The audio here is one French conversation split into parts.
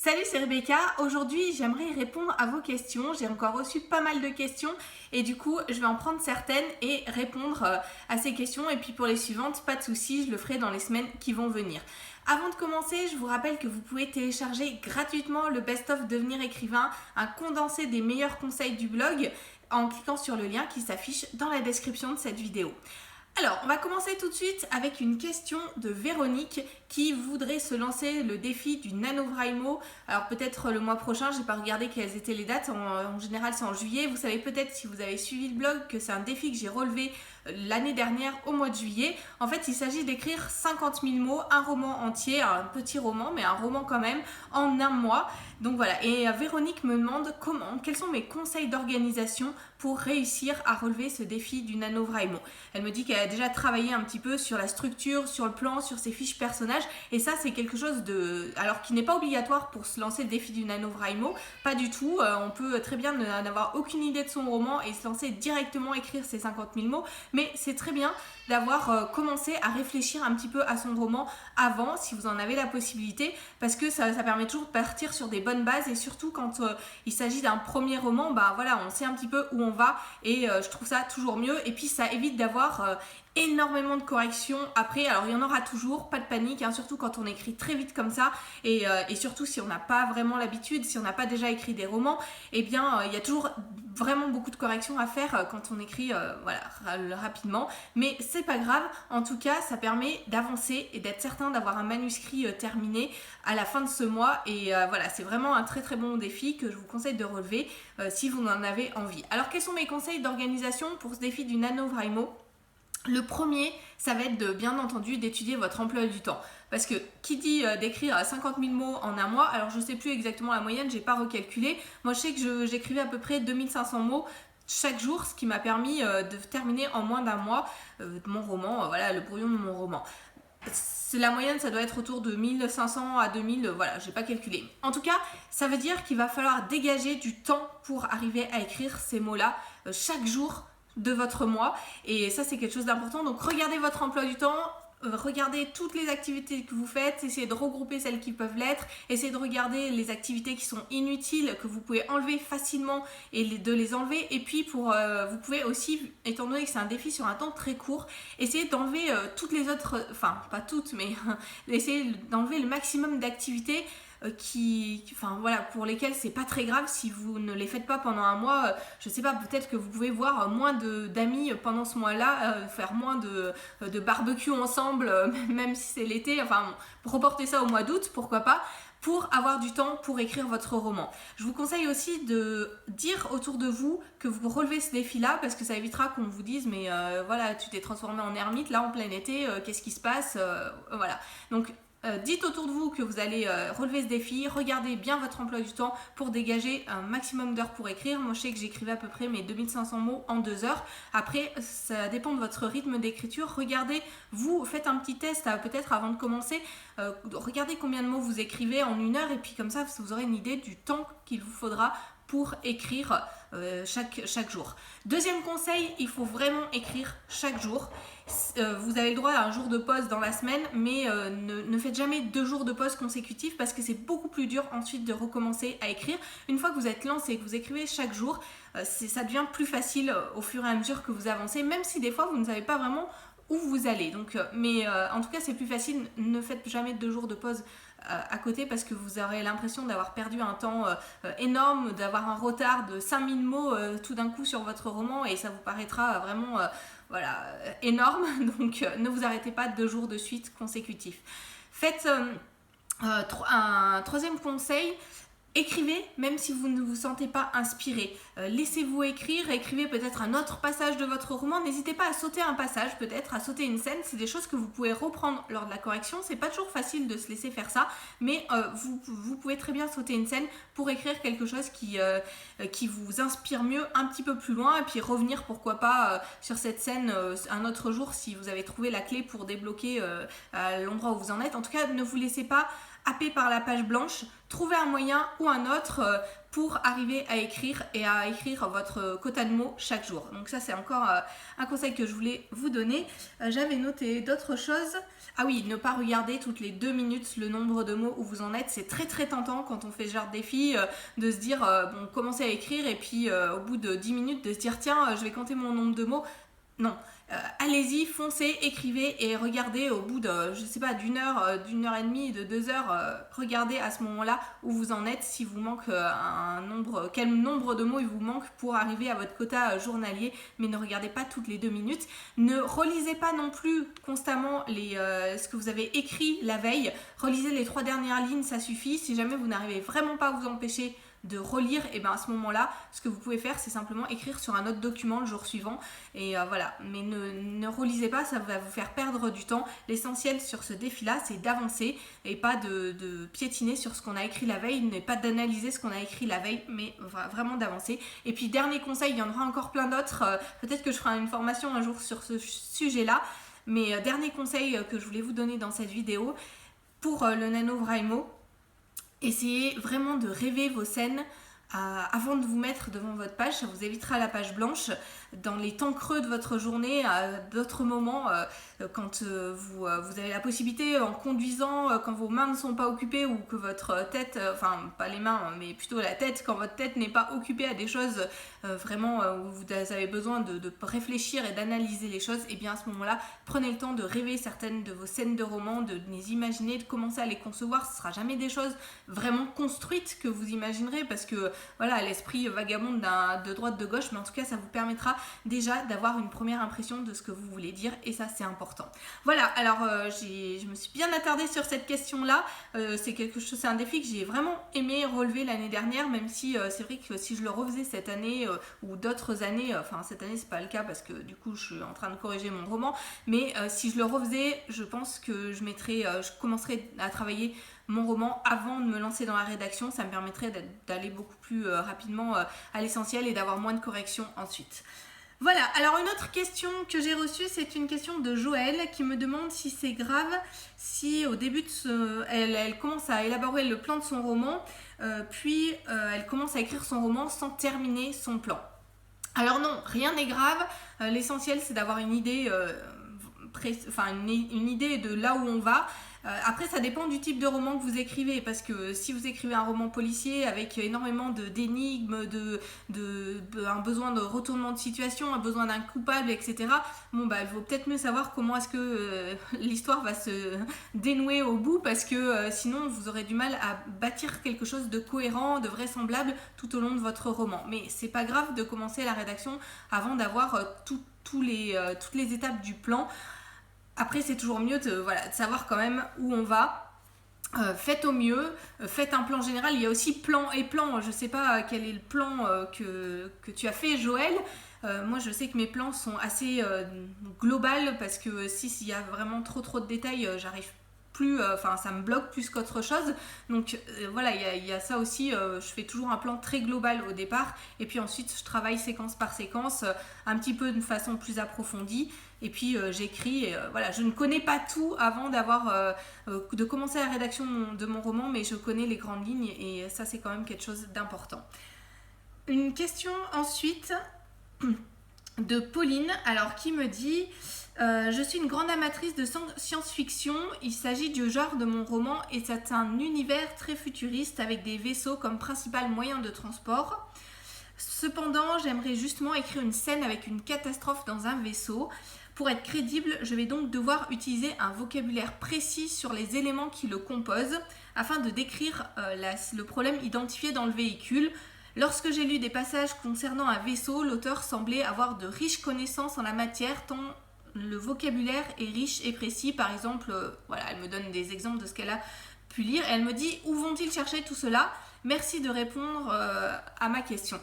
Salut, c'est Rebecca. Aujourd'hui, j'aimerais répondre à vos questions. J'ai encore reçu pas mal de questions et du coup, je vais en prendre certaines et répondre à ces questions. Et puis pour les suivantes, pas de soucis, je le ferai dans les semaines qui vont venir. Avant de commencer, je vous rappelle que vous pouvez télécharger gratuitement le Best-of Devenir écrivain, un condensé des meilleurs conseils du blog, en cliquant sur le lien qui s'affiche dans la description de cette vidéo. Alors, on va commencer tout de suite avec une question de Véronique qui voudrait se lancer le défi du NaNoWriMo. Alors peut-être le mois prochain, je n'ai pas regardé quelles étaient les dates, en général c'est en juillet. Vous savez peut-être si vous avez suivi le blog que c'est un défi que j'ai relevé l'année dernière au mois de juillet. En fait, il s'agit d'écrire 50 000 mots, un roman entier, un petit roman, mais un roman quand même, en un mois. Donc voilà, et Véronique me demande quels sont mes conseils d'organisation pour réussir à relever ce défi du NaNoWriMo. Elle me dit qu'elle a déjà travaillé un petit peu sur la structure, sur le plan, sur ses fiches personnages, et ça c'est quelque chose alors qui n'est pas obligatoire pour se lancer le défi du NaNoWriMo, pas du tout. On peut très bien n'avoir aucune idée de son roman et se lancer directement à écrire ses 50 000 mots, mais c'est très bien d'avoir commencé à réfléchir un petit peu à son roman avant, si vous en avez la possibilité, parce que ça permet toujours de partir sur des bonnes bases, et surtout quand il s'agit d'un premier roman, bah voilà, on sait un petit peu où on va, et je trouve ça toujours mieux, et puis ça évite d'avoir énormément de corrections après. Alors il y en aura toujours, pas de panique, hein, surtout quand on écrit très vite comme ça, et surtout si on n'a pas vraiment l'habitude, si on n'a pas déjà écrit des romans, eh bien il y a toujours vraiment beaucoup de corrections à faire quand on écrit rapidement, mais c'est pas grave. En tout cas, ça permet d'avancer et d'être certain d'avoir un manuscrit terminé à la fin de ce mois, et voilà, c'est vraiment un très très bon défi que je vous conseille de relever si vous en avez envie. Alors quels sont mes conseils d'organisation pour ce défi du NaNoWriMo ? Le premier, ça va être bien entendu d'étudier votre emploi du temps. Parce que qui dit d'écrire 50 000 mots en un mois, alors je ne sais plus exactement la moyenne, j'ai pas recalculé. Moi je sais que j'écrivais à peu près 2500 mots chaque jour, ce qui m'a permis de terminer en moins d'un mois mon roman, voilà, le brouillon de mon roman. La moyenne, ça doit être autour de 1500 à 2000, voilà, j'ai pas calculé. En tout cas, ça veut dire qu'il va falloir dégager du temps pour arriver à écrire ces mots-là chaque jour de votre mois, et ça c'est quelque chose d'important. Donc regardez votre emploi du temps, regardez toutes les activités que vous faites, essayez de regrouper celles qui peuvent l'être, essayez de regarder les activités qui sont inutiles, que vous pouvez enlever facilement et de les enlever. Et puis vous pouvez aussi, étant donné que c'est un défi sur un temps très court, essayez d'enlever toutes les autres, enfin pas toutes, mais essayez d'enlever le maximum d'activités pour lesquelles c'est pas très grave si vous ne les faites pas pendant un mois. Je sais pas, peut-être que vous pouvez voir moins d'amis pendant ce mois-là, faire moins de barbecue ensemble, même si c'est l'été, enfin reporter ça au mois d'août, pourquoi pas, pour avoir du temps pour écrire votre roman. Je vous conseille aussi de dire autour de vous que vous relevez ce défi-là, parce que ça évitera qu'on vous dise mais voilà, tu t'es transformé en ermite là en plein été, qu'est-ce qui se passe, voilà. Donc dites autour de vous que vous allez relever ce défi, regardez bien votre emploi du temps pour dégager un maximum d'heures pour écrire. Moi je sais que j'écrivais à peu près mes 2500 mots en 2 heures. Après ça dépend de votre rythme d'écriture. Regardez, vous faites un petit test peut-être avant de commencer, regardez combien de mots vous écrivez en 1 heure, et puis comme ça vous aurez une idée du temps qu'il vous faudra pour écrire chaque jour. Deuxième conseil, il faut vraiment écrire chaque jour. Vous avez le droit à un jour de pause dans la semaine, mais ne faites jamais 2 jours de pause consécutifs, parce que c'est beaucoup plus dur ensuite de recommencer à écrire. Une fois que vous êtes lancé et que vous écrivez chaque jour, ça devient plus facile au fur et à mesure que vous avancez, même si des fois vous ne savez pas vraiment où vous allez. Donc, en tout cas c'est plus facile. Ne faites jamais 2 jours de pause à côté, parce que vous aurez l'impression d'avoir perdu un temps énorme, d'avoir un retard de 5000 mots tout d'un coup sur votre roman, et ça vous paraîtra vraiment énorme. Donc ne vous arrêtez pas 2 jours de suite consécutifs. Faites un troisième conseil. Écrivez même si vous ne vous sentez pas inspiré. Laissez-vous écrire, écrivez peut-être un autre passage de votre roman. N'hésitez pas à sauter un passage, peut-être à sauter une scène. C'est des choses que vous pouvez reprendre lors de la correction. C'est pas toujours facile de se laisser faire ça, mais vous pouvez très bien sauter une scène pour écrire quelque chose qui vous inspire mieux un petit peu plus loin, et puis revenir pourquoi pas sur cette scène un autre jour si vous avez trouvé la clé pour débloquer à l'endroit où vous en êtes. En tout cas, ne vous laissez pas happé par la page blanche, trouvez un moyen ou un autre pour arriver à écrire et à écrire votre quota de mots chaque jour. Donc ça, c'est encore un conseil que je voulais vous donner. J'avais noté d'autres choses. Ah oui, ne pas regarder toutes les 2 minutes le nombre de mots où vous en êtes. C'est très très tentant quand on fait ce genre de défi de se dire, bon, commencer à écrire et puis au bout de 10 minutes de se dire, tiens, je vais compter mon nombre de mots. Non, allez-y, foncez, écrivez et regardez au bout de, je sais pas, d'une heure et demie, de 2 heures, regardez à ce moment-là où vous en êtes, si vous manque quel nombre de mots il vous manque pour arriver à votre quota journalier, mais ne regardez pas toutes les 2 minutes. Ne relisez pas non plus constamment ce que vous avez écrit la veille, relisez les 3 dernières lignes, ça suffit. Si jamais vous n'arrivez vraiment pas à vous empêcher de relire, et bien à ce moment-là, ce que vous pouvez faire, c'est simplement écrire sur un autre document le jour suivant. Et voilà, mais ne relisez pas, ça va vous faire perdre du temps. L'essentiel sur ce défi-là, c'est d'avancer et pas de piétiner sur ce qu'on a écrit la veille, n'est pas d'analyser ce qu'on a écrit la veille, mais vraiment d'avancer. Et puis dernier conseil, il y en aura encore plein d'autres. Peut-être que je ferai une formation un jour sur ce sujet-là. Mais dernier conseil que je voulais vous donner dans cette vidéo, pour le NaNoWriMo, essayez vraiment de rêver vos scènes avant de vous mettre devant votre page. Ça vous évitera la page blanche. Dans les temps creux de votre journée, à d'autres moments, quand vous avez la possibilité, en conduisant, quand vos mains ne sont pas occupées ou que votre tête, enfin pas les mains, mais plutôt la tête, quand votre tête n'est pas occupée à des choses vraiment où vous avez besoin de réfléchir et d'analyser les choses, et bien à ce moment-là, prenez le temps de rêver certaines de vos scènes de romans, de les imaginer, de commencer à les concevoir. Ce ne sera jamais des choses vraiment construites que vous imaginerez parce que voilà, l'esprit vagabonde de droite de gauche, mais en tout cas ça vous permettra déjà d'avoir une première impression de ce que vous voulez dire, et ça c'est important. Voilà, alors je me suis bien attardée sur cette question-là. C'est un défi que j'ai vraiment aimé relever l'année dernière, même si c'est vrai que si je le refaisais cette année ou d'autres années, enfin cette année c'est pas le cas parce que du coup je suis en train de corriger mon roman, mais si je le refaisais, je pense que je commencerais à travailler mon roman avant de me lancer dans la rédaction. Ça me permettrait d'aller beaucoup plus rapidement à l'essentiel et d'avoir moins de corrections ensuite. Voilà, alors une autre question que j'ai reçue, c'est une question de Joël qui me demande si c'est grave si au début elle commence à élaborer le plan de son roman, puis elle commence à écrire son roman sans terminer son plan. Alors non, rien n'est grave, l'essentiel c'est d'avoir une idée, une idée de là où on va. Après ça dépend du type de roman que vous écrivez, parce que si vous écrivez un roman policier avec énormément d'énigmes, un besoin de retournement de situation, un besoin d'un coupable, etc. Bon bah il vaut peut-être mieux savoir comment est-ce que l'histoire va se dénouer au bout, parce que sinon vous aurez du mal à bâtir quelque chose de cohérent, de vraisemblable tout au long de votre roman. Mais c'est pas grave de commencer la rédaction avant d'avoir toutes les étapes du plan. Après, c'est toujours mieux de savoir quand même où on va. Faites au mieux, faites un plan général. Il y a aussi plan et plan. Je ne sais pas quel est le plan que tu as fait, Joël. Moi, je sais que mes plans sont assez globales parce que s'il y a vraiment trop de détails, j'arrive plus, ça me bloque plus qu'autre chose. Donc voilà, il y a ça aussi. Je fais toujours un plan très global au départ et puis ensuite je travaille séquence par séquence, un petit peu de façon plus approfondie. Et puis j'écris, voilà, je ne connais pas tout avant de commencer la rédaction de mon roman, mais je connais les grandes lignes et ça c'est quand même quelque chose d'important. Une question ensuite de Pauline, alors qui me dit je suis une grande amatrice de science-fiction, il s'agit du genre de mon roman et c'est un univers très futuriste avec des vaisseaux comme principal moyen de transport. Cependant, j'aimerais justement écrire une scène avec une catastrophe dans un vaisseau. Pour être crédible, je vais donc devoir utiliser un vocabulaire précis sur les éléments qui le composent afin de décrire le problème identifié dans le véhicule. Lorsque j'ai lu des passages concernant un vaisseau, l'auteur semblait avoir de riches connaissances en la matière, tant le vocabulaire est riche et précis. Par exemple, elle me donne des exemples de ce qu'elle a pu lire et elle me dit « Où vont-ils chercher tout cela ?» Merci de répondre à ma question.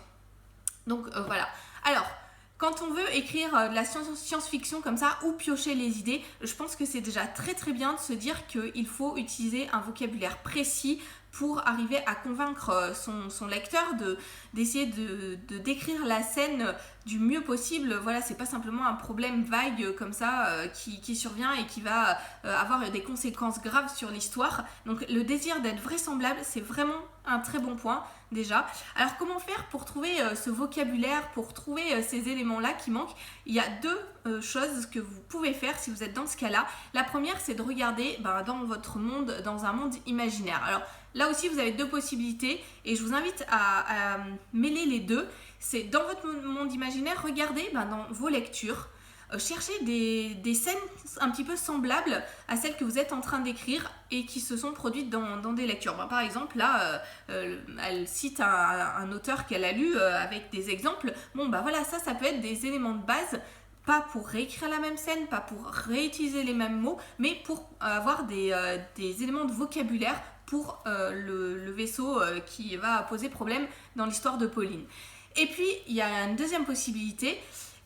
Donc voilà. Alors, quand on veut écrire de la science-fiction comme ça ou piocher les idées, je pense que c'est déjà très bien de se dire qu'il faut utiliser un vocabulaire précis pour arriver à convaincre son lecteur d'essayer de décrire la scène du mieux possible. Voilà, c'est pas simplement un problème vague comme ça qui survient et qui va avoir des conséquences graves sur l'histoire. Donc le désir d'être vraisemblable, c'est vraiment un très bon point déjà. Alors comment faire pour trouver ce vocabulaire, pour trouver ces éléments-là qui manquent? Il y a deux choses que vous pouvez faire si vous êtes dans ce cas-là. La première, c'est de regarder dans votre monde, dans un monde imaginaire. Alors là aussi, vous avez deux possibilités et je vous invite à mêler les deux. C'est dans votre monde imaginaire, regardez dans vos lectures, cherchez des scènes un petit peu semblables à celles que vous êtes en train d'écrire et qui se sont produites dans des lectures. Par exemple, là, elle cite un auteur qu'elle a lu avec des exemples. Voilà, ça peut être des éléments de base, pas pour réécrire la même scène, pas pour réutiliser les mêmes mots, mais pour avoir des éléments de vocabulaire pour le vaisseau qui va poser problème dans l'histoire de Pauline. Et puis, il y a une deuxième possibilité,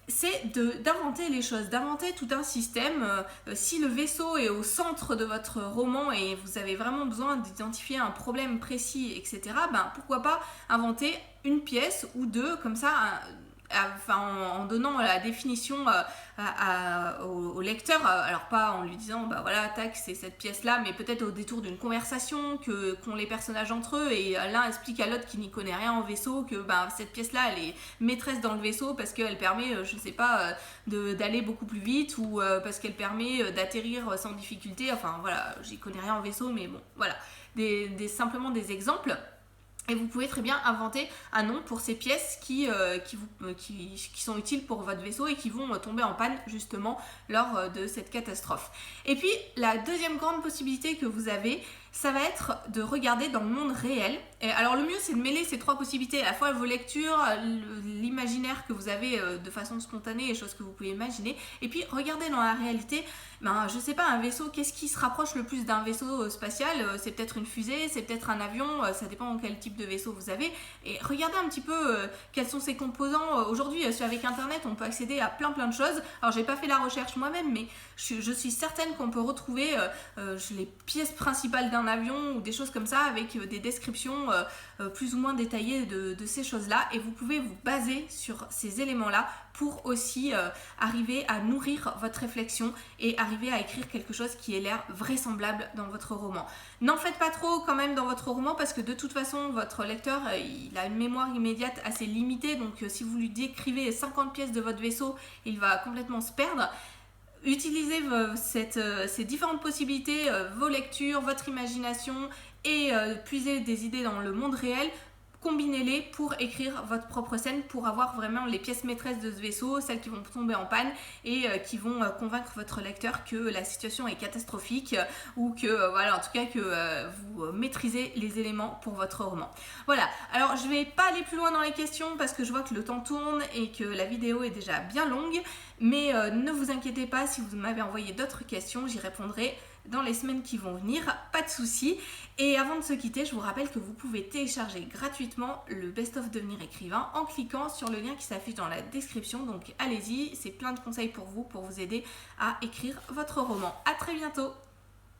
c'est d'inventer les choses, d'inventer tout un système. Si le vaisseau est au centre de votre roman et vous avez vraiment besoin d'identifier un problème précis, etc., pourquoi pas inventer une pièce ou deux, comme ça, en donnant la définition au lecteur, alors pas en lui disant voilà, tac, c'est cette pièce là, mais peut-être au détour d'une conversation qu'ont les personnages entre eux, et l'un explique à l'autre qui n'y connaît rien en vaisseau que cette pièce là elle est maîtresse dans le vaisseau parce qu'elle permet je sais pas d'aller beaucoup plus vite, ou parce qu'elle permet d'atterrir sans difficulté. Enfin voilà, j'y connais rien en vaisseau, mais bon voilà, simplement des exemples. Et vous pouvez très bien inventer un nom pour ces pièces qui sont utiles pour votre vaisseau et qui vont tomber en panne justement lors de cette catastrophe. Et puis la deuxième grande possibilité que vous avez, ça va être de regarder dans le monde réel. Et alors le mieux, c'est de mêler ces trois possibilités, à la fois vos lectures, l'imaginaire que vous avez de façon spontanée, les choses que vous pouvez imaginer, et puis regardez dans la réalité. Je sais pas, un vaisseau, qu'est-ce qui se rapproche le plus d'un vaisseau spatial? C'est peut-être une fusée, c'est peut-être un avion, ça dépend quel type de vaisseau vous avez. Et regardez un petit peu quels sont ses composants. Aujourd'hui, avec Internet, on peut accéder à plein de choses. Alors j'ai pas fait la recherche moi-même, mais je suis certaine qu'on peut retrouver les pièces principales d'un avion ou des choses comme ça, avec des descriptions plus ou moins détaillées de ces choses-là. Et vous pouvez vous baser sur ces éléments-là pour aussi arriver à nourrir votre réflexion et arriver à écrire quelque chose qui ait l'air vraisemblable dans votre roman. N'en faites pas trop quand même dans votre roman, parce que de toute façon votre lecteur il a une mémoire immédiate assez limitée, donc si vous lui décrivez 50 pièces de votre vaisseau, il va complètement se perdre. Utilisez ces différentes possibilités, vos lectures, votre imagination, et puisez des idées dans le monde réel. Combinez-les pour écrire votre propre scène, pour avoir vraiment les pièces maîtresses de ce vaisseau, celles qui vont tomber en panne et qui vont convaincre votre lecteur que la situation est catastrophique, ou que voilà, en tout cas que vous maîtrisez les éléments pour votre roman. Voilà, alors je vais pas aller plus loin dans les questions parce que je vois que le temps tourne et que la vidéo est déjà bien longue, mais ne vous inquiétez pas, si vous m'avez envoyé d'autres questions, j'y répondrai dans les semaines qui vont venir, pas de soucis. Et avant de se quitter, je vous rappelle que vous pouvez télécharger gratuitement le Best of Devenir écrivain en cliquant sur le lien qui s'affiche dans la description. Donc allez-y, c'est plein de conseils pour vous aider à écrire votre roman. À très bientôt.